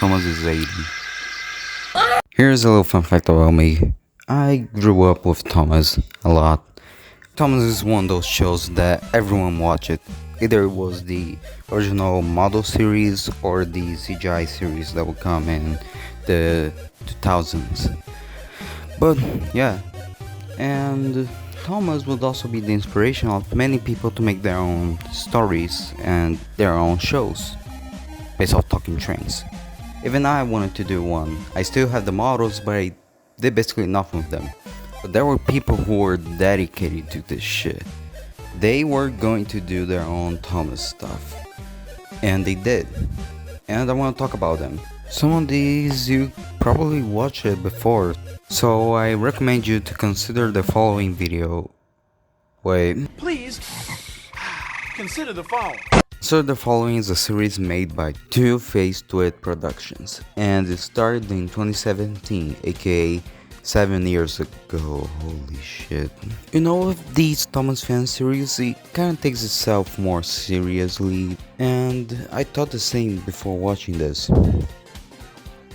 Thomas is 80. Here's a little fun fact about me. I grew up with Thomas a lot. Thomas is one of those shows that everyone watched. Either it was the original model series or the CGI series that would come in the 2000s. But yeah, and Thomas would also be the inspiration of many people to make their own stories and their own shows based off talking trains. Even I wanted to do one. I still have the models, but I did basically nothing with them. But there were people who were dedicated to this shit. They were going to do their own Thomas stuff. And they did. And I want to talk about them. Some of these you probably watched it before. So I recommend you to consider the following video. Wait. Please consider the phone. So the following is a series made by Two Faced Twit Productions, and it started in 2017, aka 7 years ago. Holy shit. You know, with these Thomas fan series, it kinda takes itself more seriously, and I thought the same before watching this.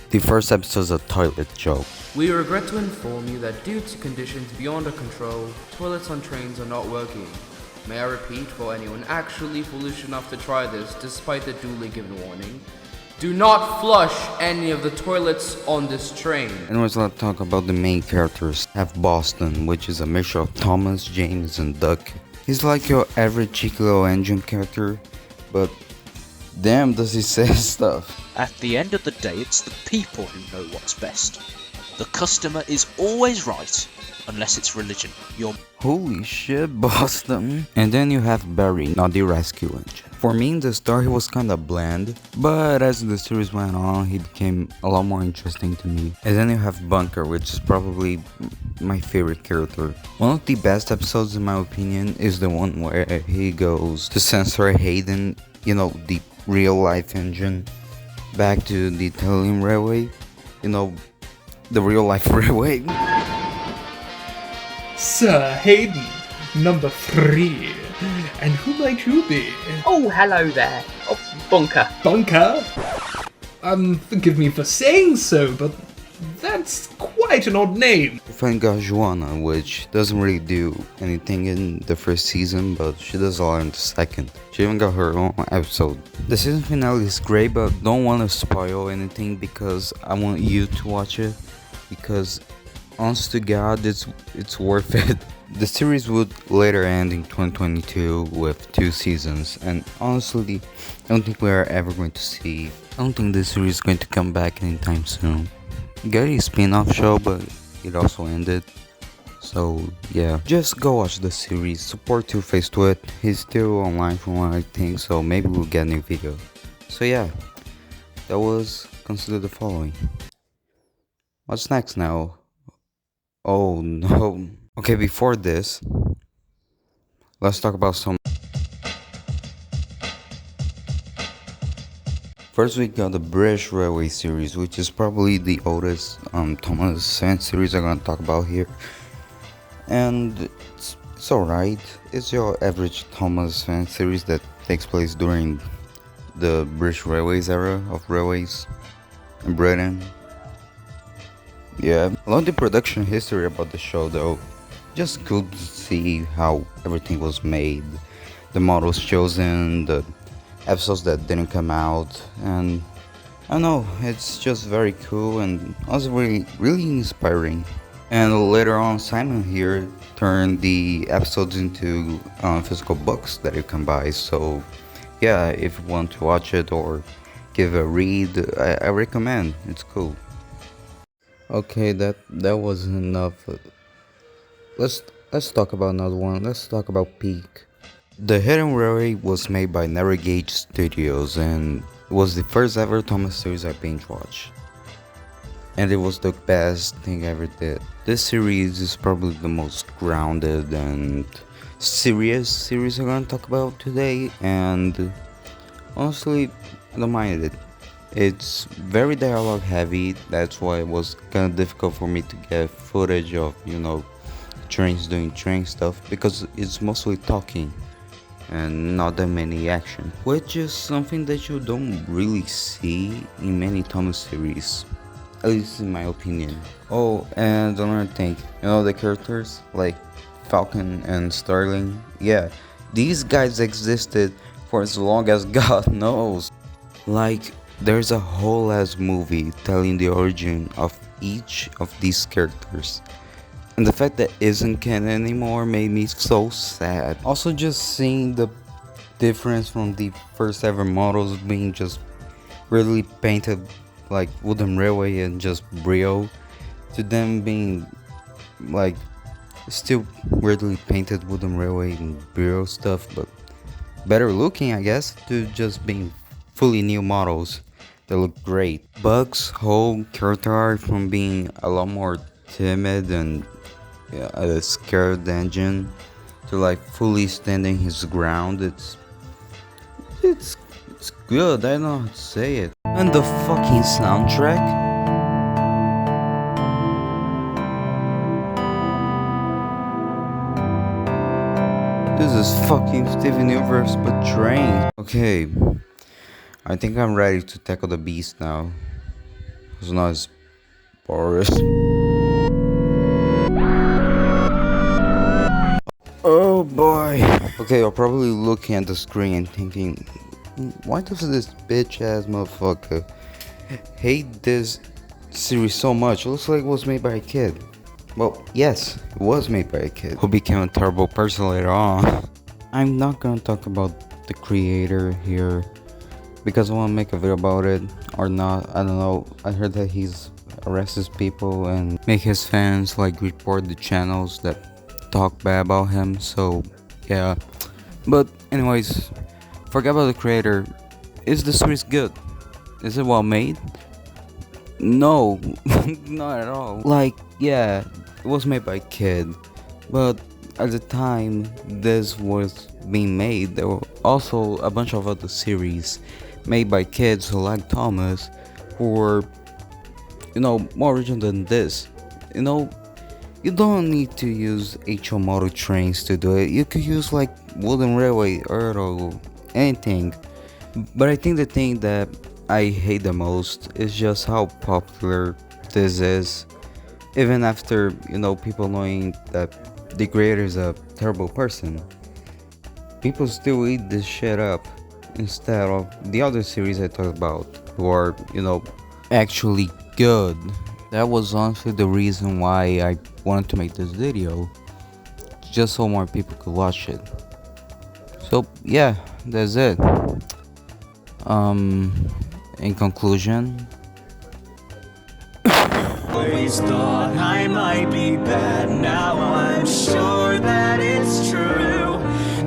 The first episode is a toilet joke. We regret to inform you that due to conditions beyond our control, toilets on trains are not working. May I repeat for anyone actually foolish enough to try this despite the duly given warning? Do not flush any of the toilets on this train. Anyways, let's talk about the main characters. Have Boston, which is a mixture of Thomas, James, and Duck. He's like your average cheeky little engine character, but damn does he say stuff. At the end of the day, it's the people who know what's best. The customer is always right, unless it's religion. Holy shit, Boston. And then you have Barry, not the rescue engine. For me in the start he was kinda bland, but as the series went on he became a lot more interesting to me. And then you have Bunker, which is probably my favorite character. One of the best episodes in my opinion is the one where he goes to censor Hayden, you know, the real life engine, back to the Italian railway, you know, the real life railway. Sir Hayden, number 3. And who might you be? Oh, hello there. Oh, Bunker. Bunker? Forgive me for saying so, but that's quite an odd name. You find Joanna, which doesn't really do anything in the first season, but she does a lot in the second. She even got her own episode. The season finale is great, but don't want to spoil anything because I want you to watch it. Because honest to God, it's worth it. The series would later end in 2022 with 2 seasons, and honestly, I don't think we are ever going to see. I don't think this series is going to come back anytime soon. Got a spin-off show, but it also ended. So yeah, just go watch the series. Support Two Faced Twit. He's still online from what I think, so maybe we'll get a new video. So yeah, that was Consider the Following. What's next now? Oh no. Okay, before this, let's talk about some. First we got the British Railway series, which is probably the oldest Thomas fan series I'm gonna talk about here. And it's alright. It's your average Thomas fan series that takes place during the British Railways era of railways in Britain. Yeah, I love the production history about the show though. Just cool to see how everything was made, the models chosen, the episodes that didn't come out, and I don't know, it's just very cool and also really inspiring. And later on, Simon here turned the episodes into physical books that you can buy, so yeah, if you want to watch it or give a read, I recommend, it's cool. Okay, that wasn't enough. Let's talk about another one. Let's talk about Peak. The Hidden Railway was made by Narrow Gauge Studios and it was the first ever Thomas series I binge watched. And it was the best thing I ever did. This series is probably the most grounded and serious series I'm gonna talk about today, and honestly, I don't mind it. It's very dialogue heavy, that's why it was kinda difficult for me to get footage of, you know, trains doing train stuff, because it's mostly talking. and not that many action, which is something that you don't really see in many Thomas series, at least in my opinion. Oh, and another thing, the characters like Falcon and Starling, yeah, these guys existed for as long as God knows. Like, there's a whole ass movie telling the origin of each of these characters. And the fact that isn't canon anymore made me so sad. Also, just seeing the difference from the first ever models being just really painted like wooden railway and just Brio, to them being like still weirdly painted wooden railway and Brio stuff, but better looking, I guess, to just being fully new models that look great. Buck's whole character arc from being a lot more timid and a scared engine to like fully standing his ground, it's good, I don't know how to say it. And the fucking soundtrack, this is fucking Steven Universe but trained. Okay, I think I'm ready to tackle the beast now. It's not as Boris. Oh boy. Okay, you're probably looking at the screen and thinking, why does this bitch ass motherfucker hate this series so much? It looks like it was made by a kid. Well, yes, it was made by a kid who became a terrible person later on. I'm not gonna talk about the creator here because I wanna make a video about it or not, I don't know. I heard that he's arrests people and make his fans like report the channels that talk bad about him, so yeah. But anyways, forget about the creator. Is the series good? Is it well made? No, not at all. Like, yeah, it was made by a kid, but at the time this was being made, there were also a bunch of other series made by kids who like Thomas, who were, more original than this. You don't need to use HO model trains to do it. You could use like wooden railway, or anything. But I think the thing that I hate the most is just how popular this is. Even after, people knowing that the creator is a terrible person, people still eat this shit up instead of the other series I talked about, who are, actually good. That was honestly the reason why I wanted to make this video, just so more people could watch it. So yeah, that's it. In conclusion, always thought I might be bad, now I'm sure that it's true,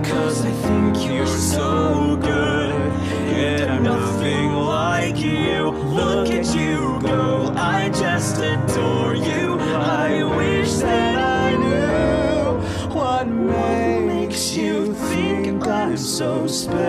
'cause I think you're so good, yeah, nothing like you. Look at you go, I just adore you. I wish that I knew what makes you think I'm so special.